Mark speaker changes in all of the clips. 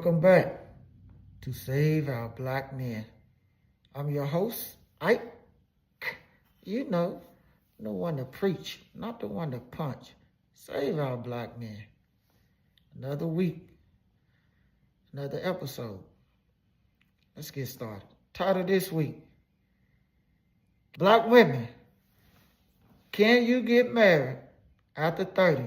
Speaker 1: Welcome back to Save Our Black Men. I'm your host, Ike. You know, the one to preach, not the one to punch. Save our black men. Another week, another episode. Let's get started. Title this week, Black women, can you get married after 30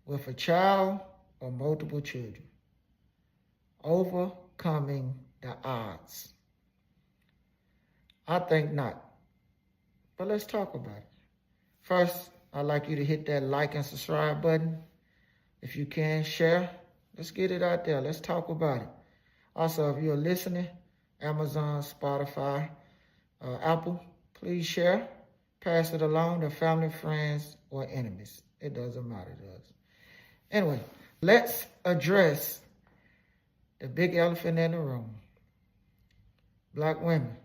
Speaker 1: with a child or multiple children? Overcoming the odds. I think not. But let's talk about it. First, I'd like you to hit that like and subscribe button. If you can, share. Let's get it out there. Let's talk about it. Also, if you're listening, Amazon, Spotify, Apple, please share. Pass it along to family, friends, or enemies. It doesn't matter to us. Anyway, let's address the big elephant in the room. Black women,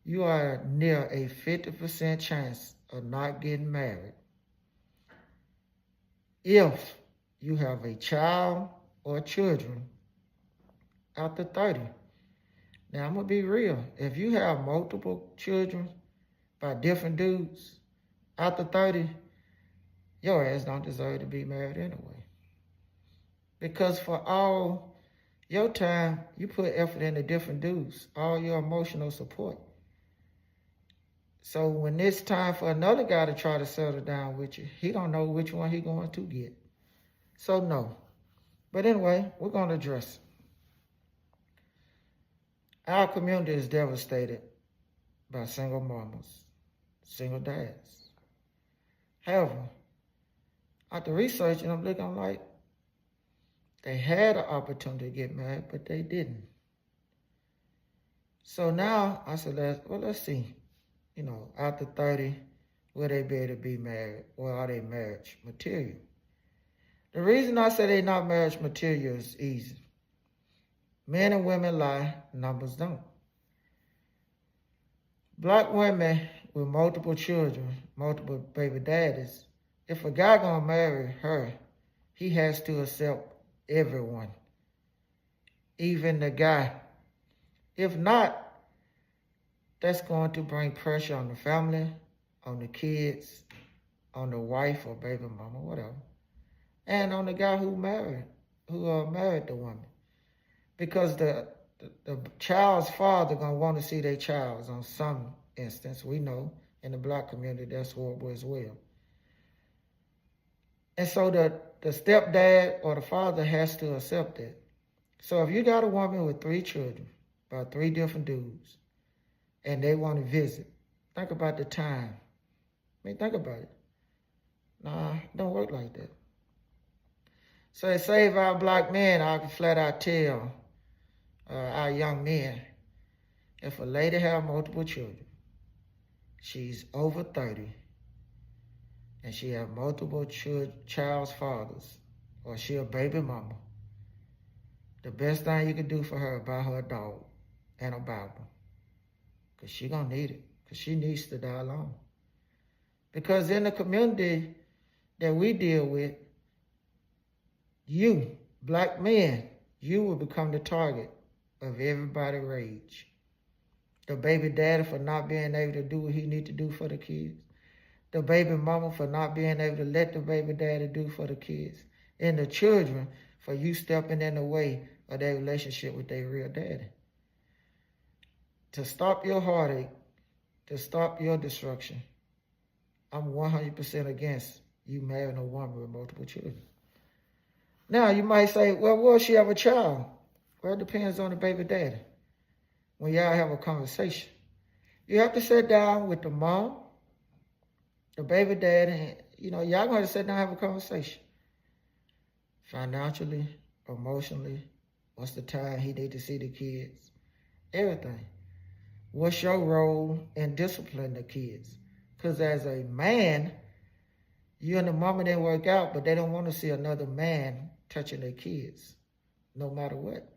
Speaker 1: you are near a 50% chance of not getting married if you have a child or children after 30. Now, I'm going to be real. If you have multiple children by different dudes after 30, your ass don't deserve to be married anyway. Because for all your time, you put effort into different dudes, all your emotional support. So when it's time for another guy to try to settle down with you, he don't know which one he going to get. So no. But anyway, we're going to address it. Our community is devastated by single mamas, single dads. However, after researching, I'm like, they had an opportunity to get married, but they didn't. So now I said, let's see. After 30, will they be able to be married, or are they marriage material? The reason I say they're not marriage material is easy. Men and women lie, numbers don't. Black women with multiple children, multiple baby daddies, if a guy gonna marry her, he has to accept everyone, even the guy. If not, that's going to bring pressure on the family, on the kids, on the wife or baby mama, whatever, and on the guy who married the woman. Because the child's father gonna want to see their child on some instance. We know in the black community that's horrible as well. And so the stepdad or the father has to accept it. So if you got a woman with 3 children by 3 different dudes, and they want to visit, think about the time. Think about it. Nah, it don't work like that. So to save our black men, I can flat out tell our young men, if a lady have multiple children, she's over 30, and she have multiple child's fathers, or she a baby mama, the best thing you can do for her, buy her a dog and a Bible. Because she gonna need it. Because she needs to die alone. Because in the community that we deal with, you, black men, you will become the target of everybody's rage. The baby daddy for not being able to do what he need to do for the kids. The baby mama for not being able to let the baby daddy do for the kids. And the children for you stepping in the way of their relationship with their real daddy. To stop your heartache, to stop your destruction, I'm 100% against you marrying a woman with multiple children. Now, you might say, well, will she have a child? Well, it depends on the baby daddy. When y'all have a conversation, you have to sit down with the mom, the baby daddy, and, y'all going to sit down and have a conversation. Financially, emotionally, what's the time he need to see the kids? Everything. What's your role in disciplining the kids? Because as a man, you and the mama didn't work out, but they don't want to see another man touching their kids, no matter what.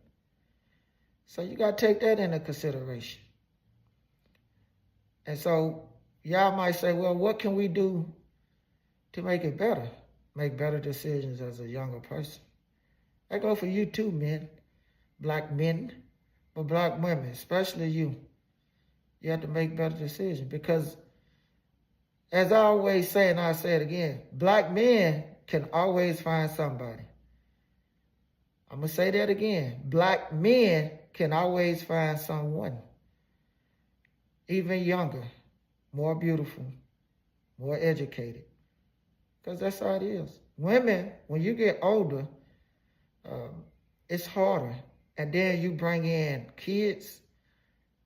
Speaker 1: So you got to take that into consideration. And so y'all might say, well, what can we do to make it better? Make better decisions as a younger person. That go for you too, men. Black men, but black women, especially you. You have to make better decisions because, as I always say, and I'll say it again, black men can always find somebody. I'm going to say that again. Black men can always find someone, even younger, more beautiful, more educated, because that's how it is. Women, when you get older, it's harder. And then you bring in kids,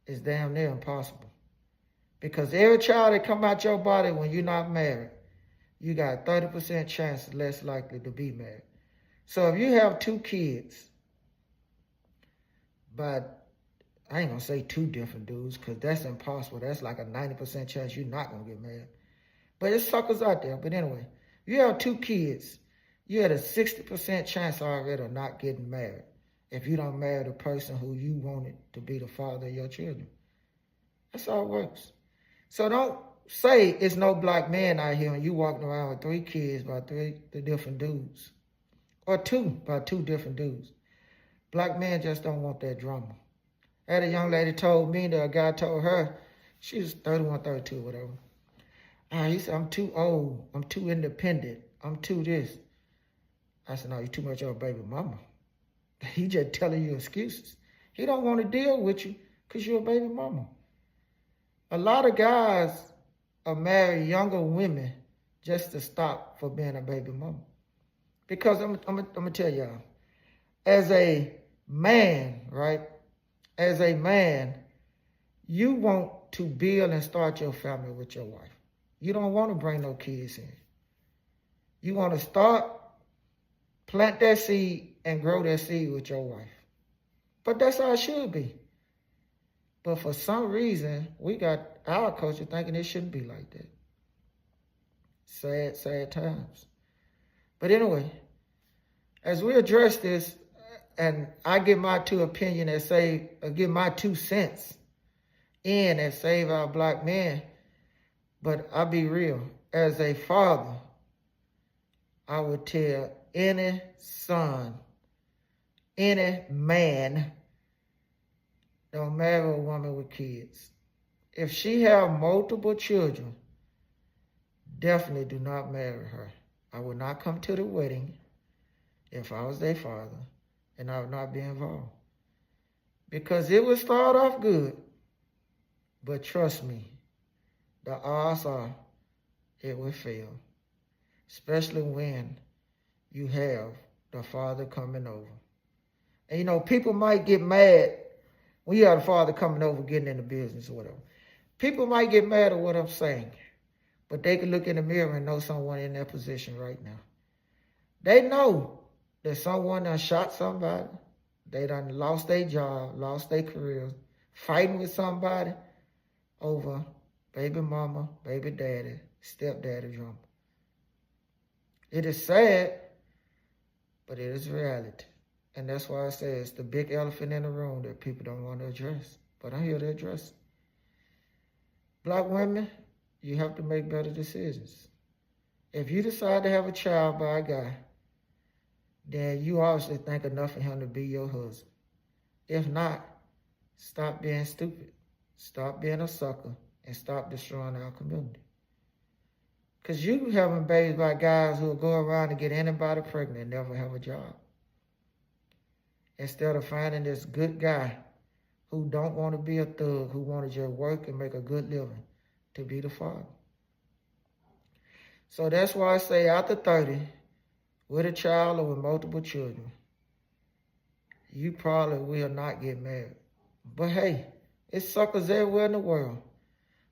Speaker 1: it's damn near impossible. Because every child that come out your body when you're not married, you got 30% chance less likely to be married. So if you have 2 kids, but I ain't gonna say 2 different dudes, because that's impossible. That's like a 90% chance you're not gonna get married. But there's suckers out there. But anyway, if you have 2 kids, you had a 60% chance already of not getting married if you don't marry the person who you wanted to be the father of your children. That's how it works. So don't say it's no black man out here and you walking around with 3 kids by 3 different dudes. Or 2 by 2 different dudes. Black men just don't want that drama. I had a young lady told me that a guy told her, she was 31, 32, whatever. He said, I'm too old. I'm too independent. I'm too this. I said, no, you're too much of a baby mama. He just telling you excuses. He don't want to deal with you because you're a baby mama. A lot of guys are marrying younger women just to stop for being a baby mama. Because I'm going to tell y'all, as a man, right? As a man, you want to build and start your family with your wife. You don't want to bring no kids in. You want to start, plant that seed, and grow that seed with your wife. But that's how it should be. But for some reason, we got our culture thinking it shouldn't be like that. Sad, sad times. But anyway, as we address this, and I give my 2 opinion that say, give my 2 cents in and save our black men, but I'll be real. As a father, I would tell any son, any man, don't marry a woman with kids. If she have multiple children, definitely do not marry her. I would not come to the wedding if I was their father, and I would not be involved. Because it would start off good, but trust me, the odds are it will fail, especially when you have the father coming over. And you know, people might get mad when you have the father coming over getting in the business or whatever. People might get mad at what I'm saying, but they can look in the mirror and know someone in that position right now. They know that someone done shot somebody, they done lost their job, lost their career, fighting with somebody over baby mama, baby daddy, stepdaddy drama. It is sad, but it is reality. And that's why I say it's the big elephant in the room that people don't want to address. But I'm here to address it. Black women, you have to make better decisions. If you decide to have a child by a guy, then you obviously think enough of him to be your husband. If not, stop being stupid. Stop being a sucker and stop destroying our community. Because you having babies by guys who will go around and get anybody pregnant and never have a job. Instead of finding this good guy who don't want to be a thug, who want to just work and make a good living to be the father. So that's why I say after 30, with a child or with multiple children, you probably will not get married. But hey, it's suckers everywhere in the world.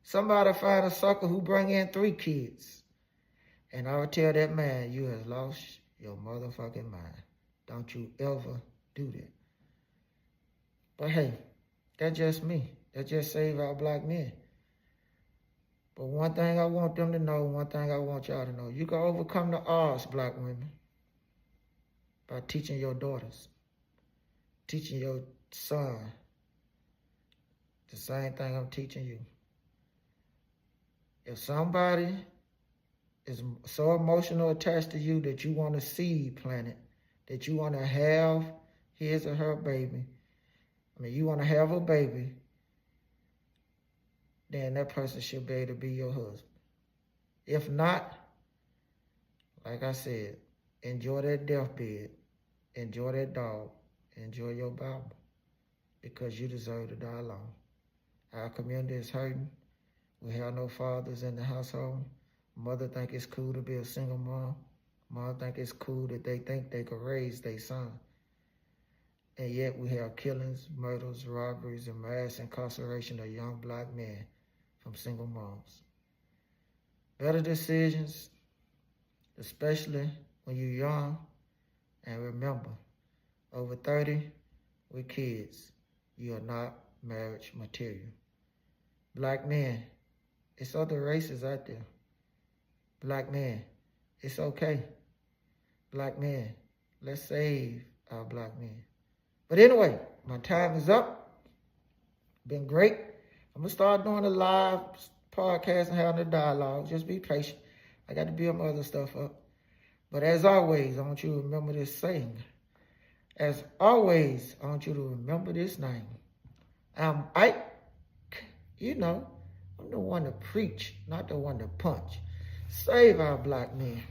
Speaker 1: Somebody find a sucker who bring in 3 kids. And I would tell that man, you have lost your motherfucking mind. Don't you ever do that. But hey, that's just me. That just save our black men. But one thing I want them to know, one thing I want y'all to know, you can overcome the odds, black women, by teaching your daughters, teaching your son, the same thing I'm teaching you. If somebody is so emotional attached to you that you want a seed planted, that you want to have his or her baby, you want to have a baby, then that person should be able to be your husband. If not, like I said, enjoy that deathbed, enjoy that dog, enjoy your Bible, because you deserve to die alone. Our community is hurting. We have no fathers in the household. Mother think it's cool to be a single mom. Mom think it's cool that they think they could raise their son. And yet we have killings, murders, robberies, and mass incarceration of young black men from single moms. Better decisions, especially when you're young. And remember, over 30 with kids, you are not marriage material. Black men, it's other races out there. Black men, it's okay. Black men, let's save our black men. But anyway, my time is up. Been great. I'm going to start doing a live podcast and having a dialogue. Just be patient. I got to build my other stuff up. But as always, I want you to remember this saying. As always, I want you to remember this name. I'm Ike. You know, I'm the one to preach, not the one to punch. Save our black men.